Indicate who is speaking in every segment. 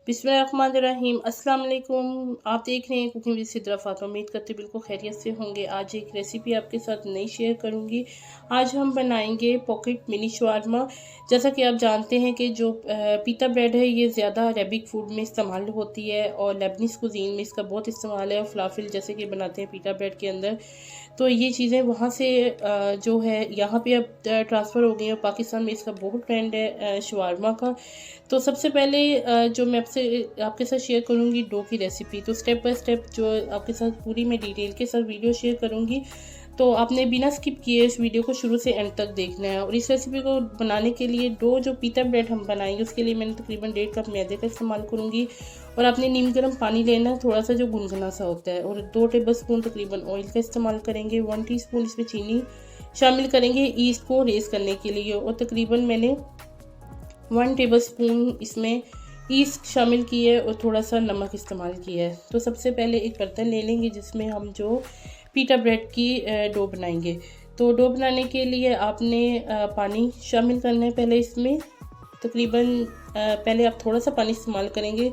Speaker 1: बिस्मिल्लाहिर्रहमानिर्रहीम। अस्सलाम वालेकुम। आप देख रहे हैं कुकिंग विद सिद्रा फातिमा। उम्मीद करते बिल्कुल खैरियत से होंगे। आज एक रेसिपी आपके साथ नई शेयर करूंगी। आज हम बनाएंगे पॉकेट मिनी शवारमा। जैसा कि आप जानते हैं कि जो पीटा ब्रेड है ये ज़्यादा अरेबिक फूड में इस्तेमाल होती है और लेबनीज़ कुजीन में इसका बहुत इस्तेमाल है। और फलाफिल जैसे कि बनाते हैं पीटा ब्रेड के अंदर, तो ये चीज़ें वहाँ से जो है यहाँ पे अब ट्रांसफ़र हो गई हैं। पाकिस्तान में इसका बहुत ट्रेंड है शवारमा का। तो सबसे पहले जो मैं आपके साथ शेयर करूँगी डो की रेसिपी। तो स्टेप बाय स्टेप जो आपके साथ पूरी मैं डिटेल के साथ वीडियो शेयर करूँगी। तो आपने बिना स्किप किए इस वीडियो को शुरू से एंड तक देखना है। और इस रेसिपी को बनाने के लिए डो जो पीटा ब्रेड हम बनाएंगे उसके लिए मैंने तकरीबन 1.5 कप मैदे का इस्तेमाल करूँगी। और आपने नीम गर्म पानी लेना है थोड़ा सा जो गुनगुना सा होता है। और 2 टेबल स्पून तकरीबन ऑयल का इस्तेमाल करेंगे। 1 टीस्पून इसमें चीनी शामिल करेंगे ईस्ट को रेज़ करने के लिए। और तकरीबन मैंने 1 टेबल स्पून इसमें ईस्ट शामिल की है और थोड़ा सा नमक इस्तेमाल किया है। तो सबसे पहले एक बर्तन ले लेंगे जिसमें हम जो पीटा ब्रेड की डो बनाएंगे। तो डो बनाने के लिए आपने पानी शामिल करना है पहले इसमें। तकरीबन पहले आप थोड़ा सा पानी इस्तेमाल करेंगे।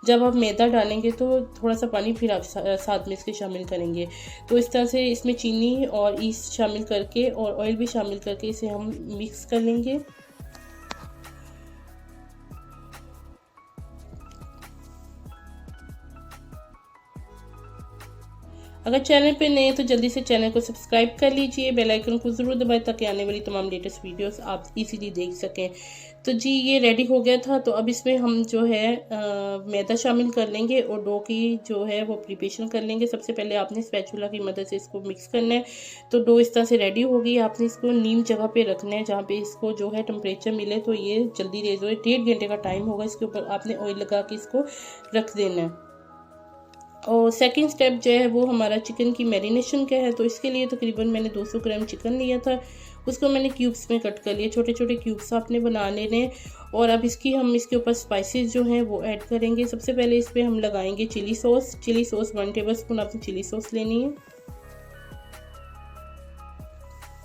Speaker 1: जब आप मैदा डालेंगे तो थोड़ा सा पानी फिर आप साथ में इसके शामिल करेंगे। तो इस तरह से इसमें चीनी और ईस्ट शामिल करके और ऑयल भी शामिल करके इसे हम मिक्स कर लेंगे। अगर चैनल पे नए हैं तो जल्दी से चैनल को सब्सक्राइब कर लीजिए, बेल आइकन को ज़रूर दबाएं ताकि आने वाली तमाम लेटेस्ट वीडियोस आप इजीली देख सकें। तो जी ये रेडी हो गया था। तो अब इसमें हम जो है मैदा शामिल कर लेंगे और डो की जो है वो प्रिपरेशन कर लेंगे। सबसे पहले आपने स्पैचुला की मदद से इसको मिक्स करना है। तो डो इस तरह से रेडी हो गई। आपने इसको नीम जगह पे रखना है जहाँ पे इसको जो है टेम्परेचर मिले तो ये जल्दी रेज हो। 1.5 घंटे का टाइम होगा। इसके ऊपर आपने ऑयल लगा के इसको रख देना है। और सेकंड स्टेप जो है वो हमारा चिकन की मैरिनेशन का है। तो इसके लिए तकरीबन मैंने 200 ग्राम चिकन लिया था। उसको मैंने क्यूब्स में कट कर लिया। छोटे छोटे क्यूब्स आपने बना लेने। और अब हम इसके ऊपर स्पाइसेस जो हैं वो ऐड करेंगे। सबसे पहले इस पर हम लगाएंगे चिली सॉस। 1 टेबल स्पून आपने चिली सॉस लेनी है।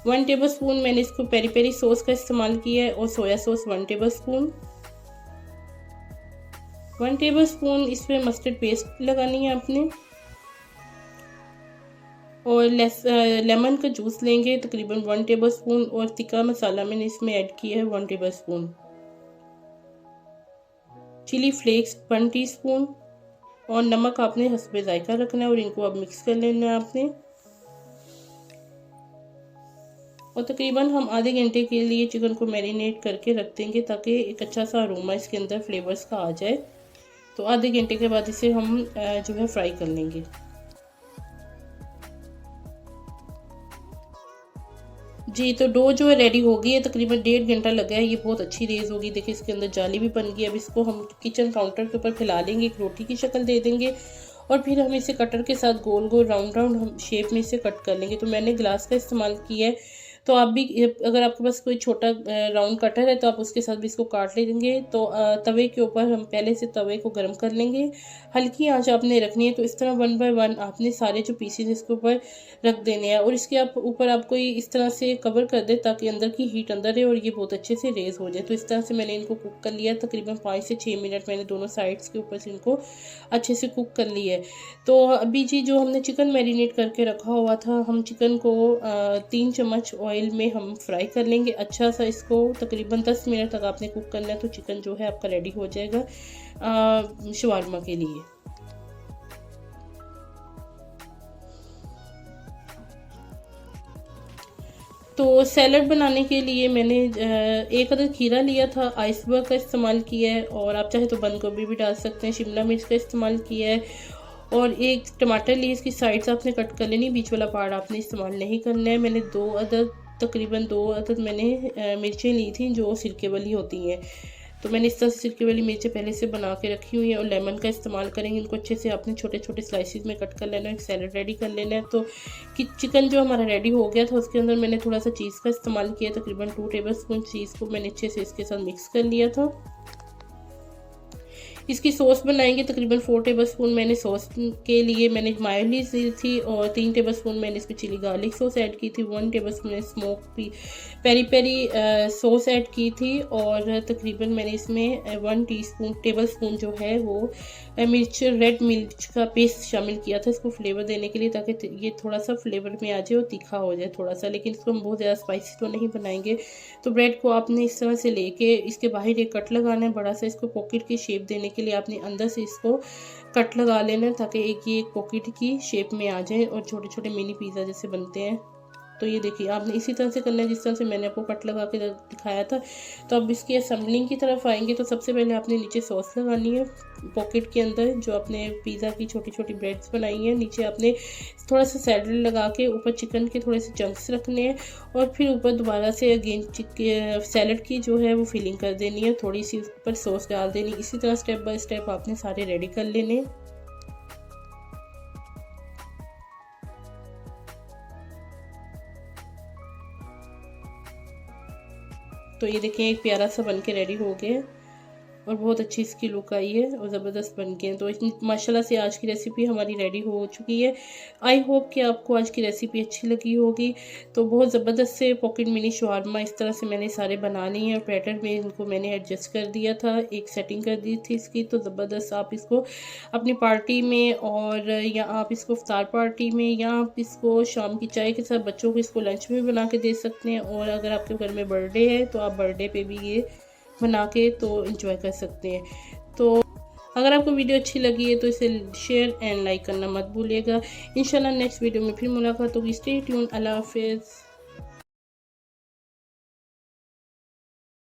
Speaker 1: 1 टेबल स्पून मैंने इसको पेरी पेरी सॉस का इस्तेमाल किया है। और soya sauce 1 table spoon. 1 table spoon इसमें मस्टर्ड पेस्ट लगानी है आपने। और लेमन का जूस लेंगे तकरीबन 1 टेबल स्पून। और तिक्का मसाला मैंने इसमें ऐड किया है 1 tablespoon. Chilli flakes 1 teaspoon. और नमक आपने हस्बे जायका रखना है। और इनको अब मिक्स कर लेना है आपने। और तकरीबन हम आधे घंटे के लिए चिकन को मैरिनेट करके रख देंगे ताकि एक अच्छा सा अरोमा इसके अंदर फ्लेवर्स का आ जाए। तो आधे घंटे के बाद इसे हम जो है फ्राई कर लेंगे। जी तो डो जो है रेडी हो गई है। तकरीबन 1.5 घंटा लगा है। ये बहुत अच्छी रेज होगी। देखिए इसके अंदर जाली भी बन गई। अब इसको हम किचन काउंटर के ऊपर फैला लेंगे, एक रोटी की शक्ल दे देंगे। और फिर हम इसे कटर के साथ गोल गोल राउंड राउंड हम शेप में इसे कट कर लेंगे। तो मैंने ग्लास का इस्तेमाल किया है। तो आप भी अगर आपके पास कोई छोटा राउंड कटर है तो आप उसके साथ भी इसको काट लेंगे। तो तवे के ऊपर हम पहले से तवे को गर्म कर लेंगे। हल्की आंच आपने रखनी है। तो इस तरह 1 बाय 1 आपने सारे जो पीसेस इसके ऊपर रख देने हैं। और इसके ऊपर आप कोई इस तरह से कवर कर दे ताकि अंदर की हीट अंदर रहे और ये बहुत अच्छे से रेज हो जाए। तो इस तरह से मैंने इनको कुक कर लिया। तकरीबन 5 से 6 मिनट मैंने दोनों साइड्स के ऊपर से इनको अच्छे से कुक कर लिया है। तो अभी जी जो हमने चिकन मैरिनेट करके रखा हुआ था, हम चिकन को 3 चम्मच ऑयल में हम फ्राई कर लेंगे अच्छा सा। इसको तकरीबन 10 मिनट तक आपने कुक करना है। तो चिकन जो है आपका रेडी हो जाएगा शवारमा के लिए। तो सैलड बनाने के लिए मैंने 1 अदद खीरा लिया था। आइसबर्ग का इस्तेमाल किया है। और आप चाहे तो बंद गोभी भी डाल सकते हैं। शिमला मिर्च का इस्तेमाल किया है। और 1 टमाटर लिए, इसकी साइड्स आपने कट कर लेनी, बीच वाला पार्ट आपने इस्तेमाल नहीं करना है। मैंने तकरीबन 2 अदद मैंने मिर्चें ली थी जो सिरके वाली होती हैं। तो मैंने इस तरह से सिरके वाली मिर्चें पहले से बना के रखी हुई हैं। और लेमन का इस्तेमाल करेंगे। इनको अच्छे से आपने छोटे छोटे स्लाइसिस में कट कर लेना है। एक सैलड रेडी कर लेना है। तो चिकन जो हमारा रेडी हो गया था उसके अंदर मैंने थोड़ा सा चीज़ का इस्तेमाल किया। तकरीबन 2 टेबल स्पून चीज़ को मैंने अच्छे से इसके साथ मिक्स कर लिया था। इसकी सॉस बनाएंगे। तकरीबन 4 टेबलस्पून मैंने सॉस के लिए मैंने मायोनीज ली थी और 3 टेबलस्पून मैंने इसमें चिली गार्लिक सॉस ऐड की थी, 1 tablespoon smoke peri peri sauce add की थी और तकरीबन मैंने इसमें 1 टेबलस्पून जो है वो रेड मिर्च का पेस्ट शामिल किया था इसको फ्लेवर देने के लिए, ताकि ये थोड़ा सा फ्लेवर में आ जाए और तीखा हो जाए थोड़ा सा। लेकिन इसको हम बहुत ज़्यादा स्पाइसी तो नहीं बनाएंगे। तो ब्रेड को आपने इस तरह से लेके इसके बाहर एक कट लगाना है बड़ा सा, इसको पॉकेट की शेप देने के लिए आपने अंदर से इसको कट लगा लेना है ताकि एक पॉकेट की शेप में आ जाए और छोटे छोटे मिनी पिज़्ज़ा जैसे बनते हैं। तो ये देखिए आपने इसी तरह से करना है जिस तरह से मैंने आपको कट लगा के दिखाया था। तो अब इसकी असेंबलिंग की तरफ आएंगे। तो सबसे पहले आपने नीचे सॉस लगानी है पॉकेट के अंदर जो आपने पिज़्ज़ा की छोटी छोटी ब्रेड्स बनाई हैं। नीचे आपने थोड़ा सा सैलड लगा के ऊपर चिकन के थोड़े से चंक्स रखने हैं और फिर ऊपर दोबारा से अगेन सैलड की जो है वो फिलिंग कर देनी है, थोड़ी सी ऊपर सॉस डाल देनी। इसी तरह स्टेप बाय स्टेप आपने सारे रेडी कर लेने। तो ये देखें एक प्यारा सा बन के रेडी हो गया और बहुत अच्छी इसकी लुक आई है और ज़बरदस्त बन के। तो माशाल्लाह से आज की रेसिपी हमारी रेडी हो चुकी है। आई होप कि आपको आज की रेसिपी अच्छी लगी होगी। तो बहुत ज़बरदस्त से पॉकेट मिनी शवारमा इस तरह से मैंने सारे बना लिए हैं और पैटर्न में इनको मैंने एडजस्ट कर दिया था, एक सेटिंग कर दी थी इसकी। तो ज़बरदस्त आप इसको अपनी पार्टी में और या आप इसको इफ्तार पार्टी में या आप इसको शाम की चाय के साथ बच्चों को इसको लंच में बना के दे सकते हैं। और अगर आपके घर में बर्थडे है तो आप बर्थडे पे भी ये बना के तो एंजॉय कर सकते हैं। तो अगर आपको वीडियो अच्छी लगी है तो इसे शेयर एंड लाइक करना मत भूलिएगा। इंशाल्लाह नेक्स्ट वीडियो में फिर मुलाकात होगी। Stay tune. अल्लाह हाफिज़।